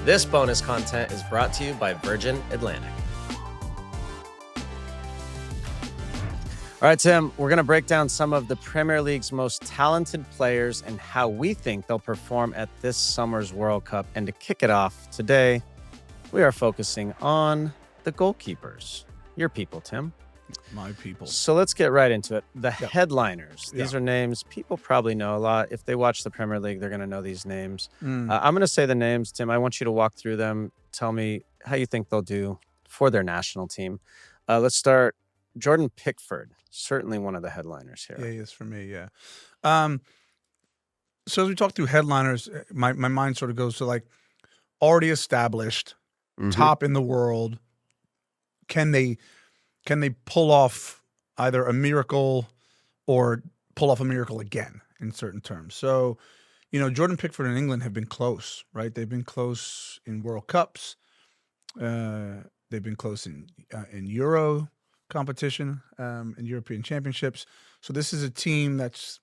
This bonus content is brought to you by Virgin Atlantic. All right, Tim, we're going to break down some of the Premier League's most talented players and how we think they'll perform at this summer's World Cup. And to kick it off today, we are focusing on the goalkeepers. Your people, Tim. My people. So let's get right into it. The headliners. These are names people probably know a lot. If they watch the Premier League, they're going to know these names. I'm going to say the names, Tim. I want you to walk through them. Tell me how you think they'll do for their national team. Let's start. Jordan Pickford, certainly one of the headliners here. Yeah, he is for me, yeah. So as we talk through headliners, my mind sort of goes to like already established, top in the world. Can they pull off either a miracle or pull off a miracle again in certain terms? So, Jordan Pickford and England have been close, right? They've been close in World Cups. They've been close in Euro competition, and European Championships. So this is a team that's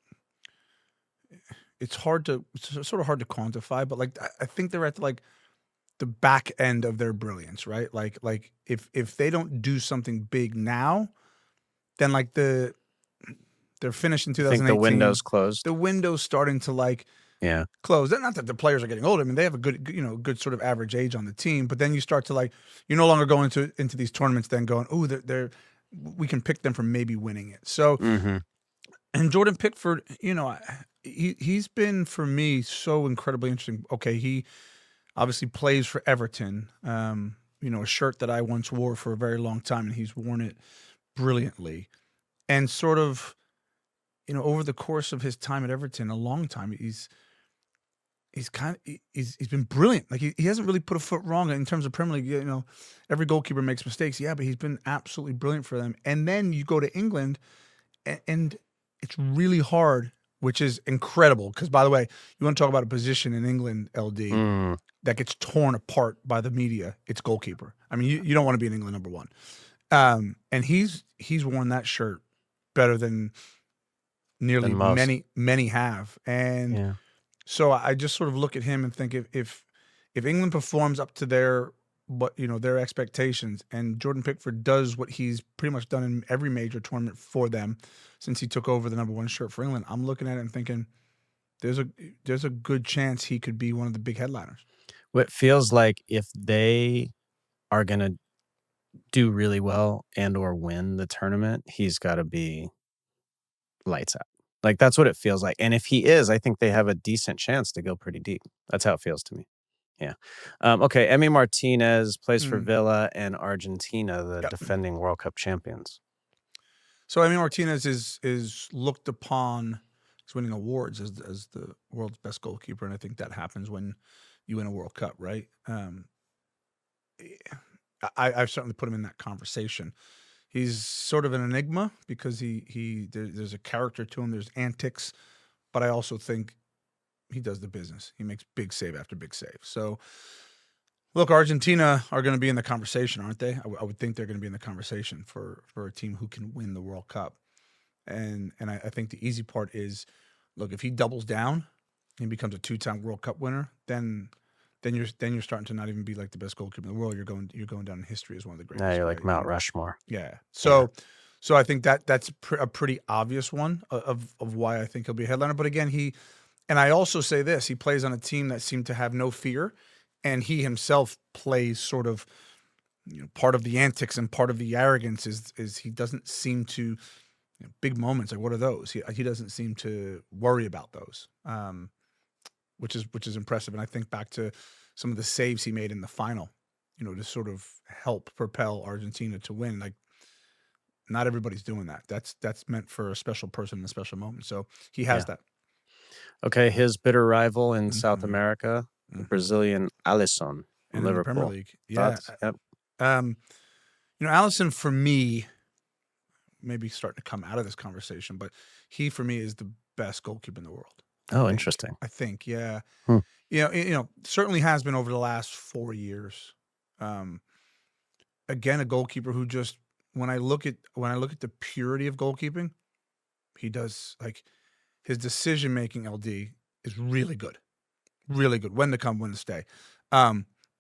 it's sort of hard to quantify, but like I think they're at like the back end of their brilliance, right? Like if they don't do something big now, then like they're finished in 2018. I think the window's closed. The window's starting to close. Not that the players are getting older. I mean, they have a good sort of average age on the team, but then you start to you're no longer going into these tournaments then going, oh, we can pick them for maybe winning it. So, and Jordan Pickford, he's been for me so incredibly interesting. Okay, he obviously plays for Everton, a shirt that I once wore for a very long time, and he's worn it brilliantly. And sort of, over the course of his time at Everton, a long time, he's been brilliant. Like he hasn't really put a foot wrong in terms of Premier League. Every goalkeeper makes mistakes. Yeah, but he's been absolutely brilliant for them. And then you go to England, and it's really hard, which is incredible. Because by the way, you want to talk about a position in England, LD, that gets torn apart by the media. It's goalkeeper. I mean, you don't want to be in England number one. And he's worn that shirt better than nearly many have. And so I just sort of look at him and think if England performs up to their expectations, and Jordan Pickford does what he's pretty much done in every major tournament for them since he took over the number one shirt for England, I'm looking at it and thinking there's a good chance he could be one of the big headliners. What feels like if they are going to do really well and or win the tournament, he's got to be lights out. Like, that's what it feels like. And if he is, I think they have a decent chance to go pretty deep. That's how it feels to me. Yeah. Okay. Emi Martínez plays for Villa and Argentina, the defending World Cup champions. So Emi Martínez is looked upon as winning awards as the world's best goalkeeper. And I think that happens when you win a World Cup, right? I've certainly put him in that conversation. He's sort of an enigma because there's a character to him. There's antics, but I also think he does the business. He makes big save after big save. So, look, Argentina are going to be in the conversation, aren't they? I would think they're going to be in the conversation for a team who can win the World Cup. And I think the easy part is, look, if he doubles down and becomes a 2-time World Cup winner, then you're starting to not even be like the best goalkeeper in the world. You're going down in history as one of the greatest. Yeah, you're like Mount Rushmore. Yeah. So I think that's a pretty obvious one of why I think he'll be a headliner. But again, and I also say this, he plays on a team that seemed to have no fear, and he himself plays sort of, part of the antics and part of the arrogance is he doesn't seem to, big moments, like what are those? He doesn't seem to worry about those. Which is impressive. And I think back to some of the saves he made in the final, to sort of help propel Argentina to win. Like, not everybody's doing that. That's meant for a special person in a special moment. So he has that. Okay, his bitter rival in South America, the Brazilian Alisson in Liverpool. The Premier League. Yeah. Yep. Alisson for me, maybe starting to come out of this conversation, but he for me is the best goalkeeper in the world. Oh, interesting. I think, yeah. Certainly has been over the last 4 years. Again, a goalkeeper who just when I look at the purity of goalkeeping, he does his decision making. LD is really good, when to come, when to stay.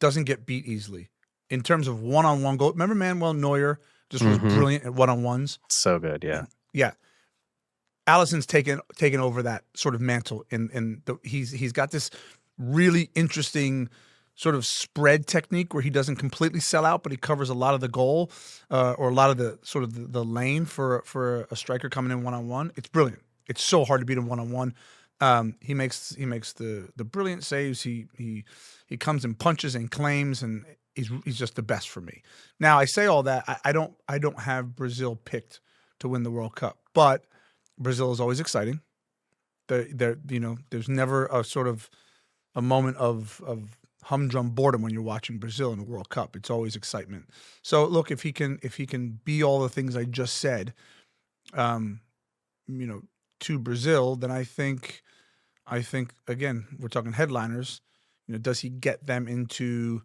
doesn't get beat easily. In terms of one-on-one goal, remember Manuel Neuer just was Mhm. brilliant at one-on-ones? So good, yeah. Yeah. Alisson's taken over that sort of mantle, and he's got this really interesting sort of spread technique where he doesn't completely sell out, but he covers a lot of the goal or a lot of the sort of the lane for a striker coming in one-on-one. It's brilliant. It's so hard to beat him one-on-one. He makes the brilliant saves. He comes and punches and claims, and he's just the best for me. Now I say all that, I don't have Brazil picked to win the World Cup, but Brazil is always exciting. There's never a sort of a moment of humdrum boredom when you're watching Brazil in the World Cup. It's always excitement. So look, if he can be all the things I just said, to Brazil, then I think again, we're talking headliners. Does he get them into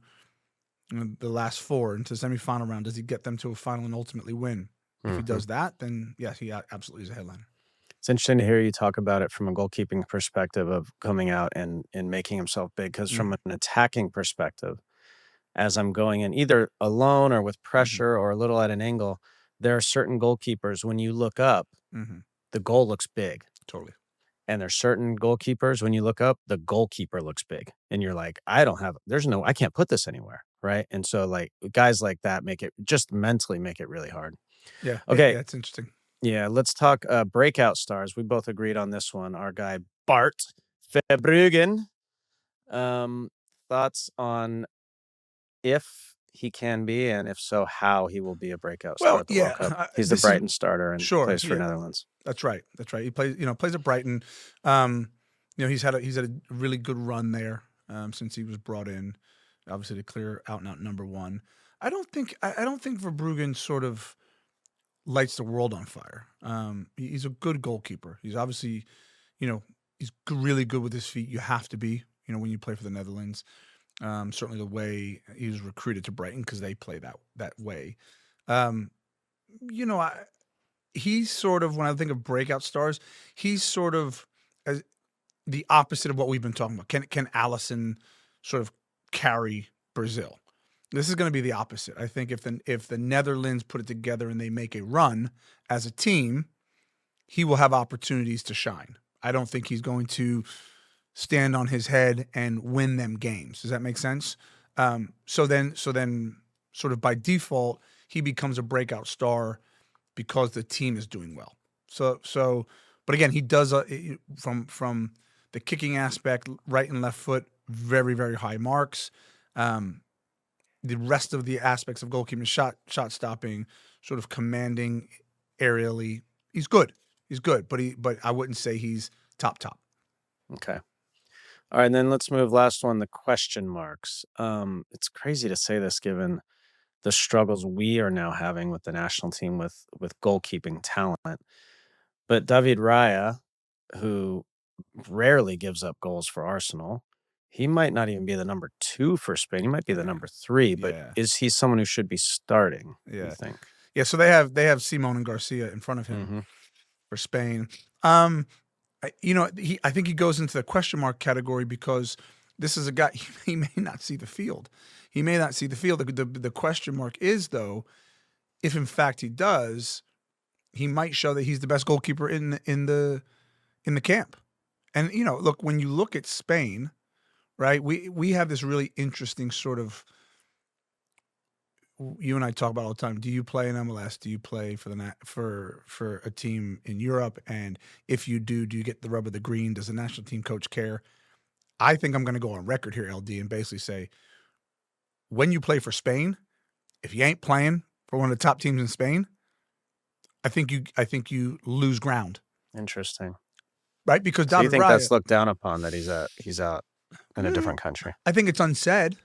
the last four, into the semifinal round? Does he get them to a final and ultimately win? If he does that, then yes, he absolutely is a headliner. It's interesting to hear you talk about it from a goalkeeping perspective of coming out and making himself big, because from an attacking perspective, as I'm going in either alone or with pressure or a little at an angle, there are certain goalkeepers, when you look up, the goal looks big. Totally. And there's certain goalkeepers, when you look up, the goalkeeper looks big. And you're like, I can't put this anywhere, right? And so, like, guys like that make it just mentally make it really hard. Yeah. Okay. Yeah, it's interesting. Yeah, let's talk breakout stars. We both agreed on this one. Our guy Bart Verbruggen. Thoughts on if he can be, and if so, how he will be a breakout star Well, at the World Cup. yeah, He's the Brighton starter and sure, plays for yeah. Netherlands. That's right. He plays at Brighton. He's had a really good run there since he was brought in, obviously to clear out and out number one. I don't think Verbruggen sort of lights the world on fire. He's a good goalkeeper. He's obviously, he's really good with his feet. You have to be, when you play for the Netherlands. Certainly the way he was recruited to Brighton, because they play that way. He's sort of, when I think of breakout stars, he's sort of as the opposite of what we've been talking about. Can Alisson sort of carry Brazil? This is going to be the opposite. I think if the Netherlands put it together and they make a run as a team, he will have opportunities to shine. I don't think he's going to stand on his head and win them games. Does that make sense? So then, sort of by default, he becomes a breakout star because the team is doing well. But again, he does from the kicking aspect, right and left foot, very, very high marks. The rest of the aspects of goalkeeping, shot stopping, sort of commanding aerially, he's good. But I wouldn't say he's top. Okay. All right, and then let's move last one, the question marks. It's crazy to say this given the struggles we are now having with the national team with goalkeeping talent. But David Raya, who rarely gives up goals for Arsenal, he might not even be the number 2 for Spain. He might be the number 3, but is he someone who should be starting, you think? Yeah, so they have Simon and Garcia in front of him for Spain. I think he goes into the question mark category because this is a guy, he may not see the field. The question mark is, though, if in fact he does, he might show that he's the best goalkeeper in the camp. And look, when you look at Spain, right? We have this really interesting sort of, you and I talk about all the time. Do you play in MLS? Do you play for a team in Europe? And if you do you get the rub of the green? Does the national team coach care? I think I'm going to go on record here, LD, and basically say, when you play for Spain, if you ain't playing for one of the top teams in Spain, I think you lose ground. Interesting. Right? Because so you think Raya, that's looked down upon, that he's out in a different country? I think it's unsaid.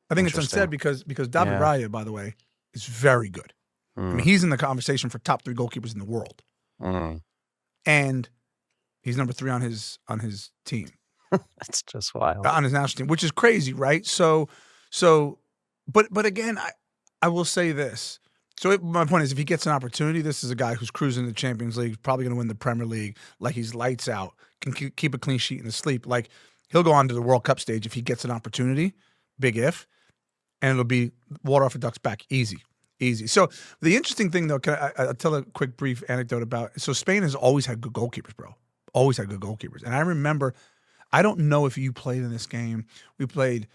Because David Raya, by the way, is very good. I mean, he's in the conversation for top 3 goalkeepers in the world. And he's number 3 on his team. That's just wild. On his national team, which is crazy, right? But again, I will say this. So my point is, if he gets an opportunity, this is a guy who's cruising the Champions League, probably going to win the Premier League, like he's lights out, can keep a clean sheet in his sleep. Like, he'll go on to the World Cup stage if he gets an opportunity, big if. and it'll be water off a duck's back. Easy. So the interesting thing, though, I'll tell a quick brief anecdote about. So Spain has always had good goalkeepers, bro. Always had good goalkeepers. And I remember, I don't know if you played in this game. We played,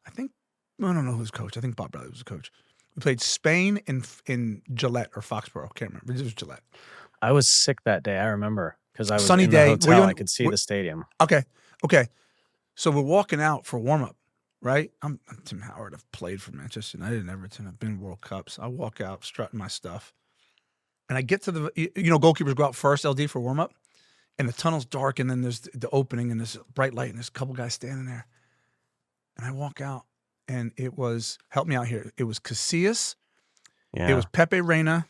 I don't know who's coach. I think Bart Verbruggen was the coach. We played Spain in Gillette or Foxborough. Can't remember. It was Gillette. I was sick that day. I remember because I was Sunny in day. the hotel. I could see the stadium. Okay. So we're walking out for warm up, right? I'm Tim Howard. I've played for Manchester United and Everton. I've been World Cups. I walk out strutting my stuff, and I get to goalkeepers go out first, LD, for warm up, and the tunnel's dark, and then there's the opening, and there's bright light, and there's a couple guys standing there, and I walk out, and it was, help me out here, it was Casillas, it was Pepe Reina.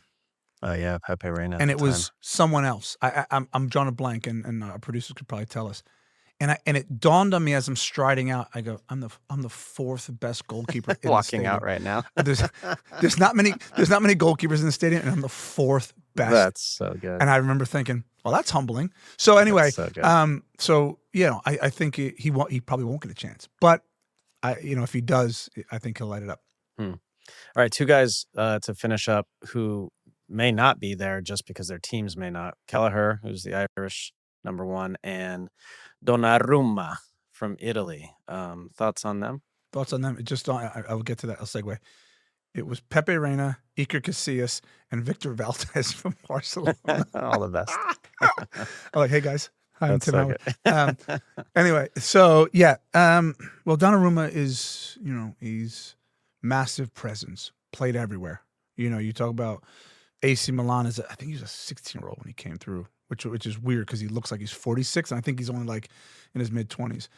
Oh yeah, Pepe Reina. And it was someone else. I'm drawing a blank, and our producers could probably tell us. And it dawned on me as I'm striding out. I go, I'm the fourth best goalkeeper in walking the out right now. There's not many goalkeepers in the stadium, and I'm the fourth best. That's so good. And I remember thinking, well, that's humbling. So anyway, so good. I think he probably won't get a chance, but if he does, I think he'll light it up. All right, two guys to finish up who may not be there just because their teams may not. Kelleher, who's the Irish #1, and Donnarumma from Italy. Thoughts on them? Thoughts on them? I will get to that. I'll segue. It was Pepe Reina, Iker Casillas, and Victor Valdez from Barcelona. All the best. I'm like, hey guys. Hi, I'm Tim Howard. So Anyway, so yeah. Well, Donnarumma is, he's massive presence, played everywhere. You talk about AC Milan I think he was a 16-year-old when he came through, which is weird because he looks like he's 46, and I think he's only like in his mid-20s.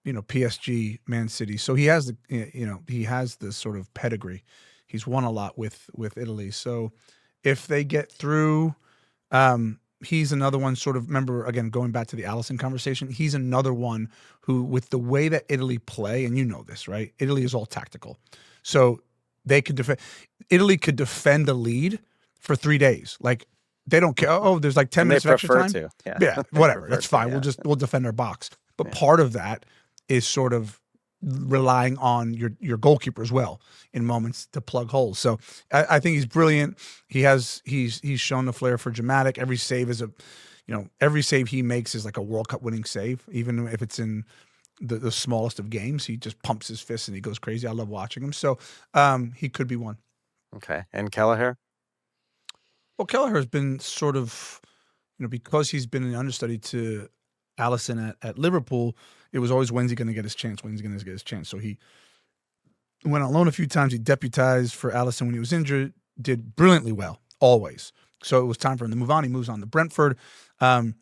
PSG, Man City. So he has the sort of pedigree. He's won a lot with Italy. So if they get through, he's another one, sort of, remember, again, going back to the Alisson conversation, he's another one who, with the way that Italy play, and you know this, right? Italy is all tactical. So they could defend. Italy could defend the lead for 3 days. Like, they don't care. Oh, there's like 10 minutes of extra time. To. Yeah, whatever. That's fine. Yeah. We'll defend our box. But part of that is sort of relying on your goalkeeper as well in moments to plug holes. So I think he's brilliant. He's shown the flair for dramatic. Every save is every save he makes is like a World Cup winning save, even if it's in the smallest of games. He just pumps his fists and he goes crazy. I love watching him. So he could be one. Okay. And Kelleher? Well, Kelleher has been sort of, because he's been an understudy to Alisson at Liverpool, it was always, when's he going to get his chance? When's he going to get his chance? So he went on loan a few times. He deputized for Alisson when he was injured, did brilliantly well, always. So it was time for him to move on. He moves on to Brentford. They're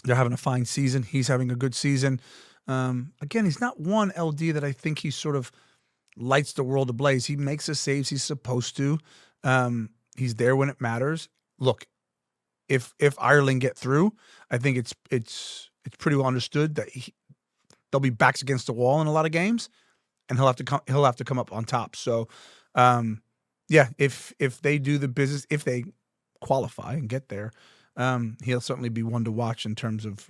having a fine season. He's having a good season. Again, he's not one LD that I think he sort of lights the world ablaze. He makes the saves he's supposed to. He's there when it matters. Look, if Ireland get through, I think it's pretty well understood that they'll be backs against the wall in a lot of games, and he'll have to come up on top. So, if they do the business, if they qualify and get there, he'll certainly be one to watch in terms of,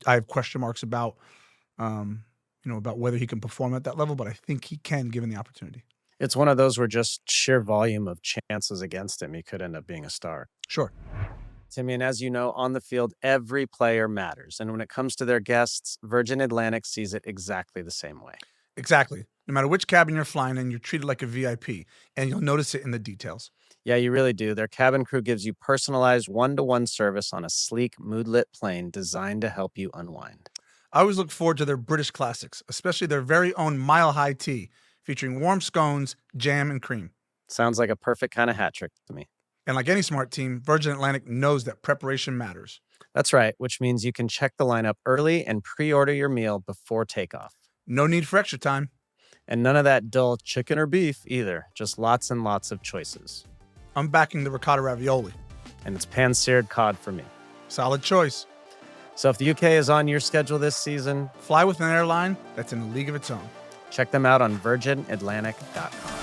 I have question marks about whether he can perform at that level, but I think he can given the opportunity. It's one of those where just sheer volume of chances against him, he could end up being a star. Sure. Timmy, and as you know, on the field, every player matters. And when it comes to their guests, Virgin Atlantic sees it exactly the same way. Exactly. No matter which cabin you're flying in, you're treated like a VIP, and you'll notice it in the details. Yeah, you really do. Their cabin crew gives you personalized one-to-one service on a sleek, mood-lit plane designed to help you unwind. I always look forward to their British classics, especially their very own Mile High Tea, featuring warm scones, jam, and cream. Sounds like a perfect kind of hat trick to me. And like any smart team, Virgin Atlantic knows that preparation matters. That's right, which means you can check the lineup early and pre-order your meal before takeoff. No need for extra time. And none of that dull chicken or beef either, just lots and lots of choices. I'm backing the ricotta ravioli. And it's pan-seared cod for me. Solid choice. So if the UK is on your schedule this season, fly with an airline that's in a league of its own. Check them out on virginatlantic.com.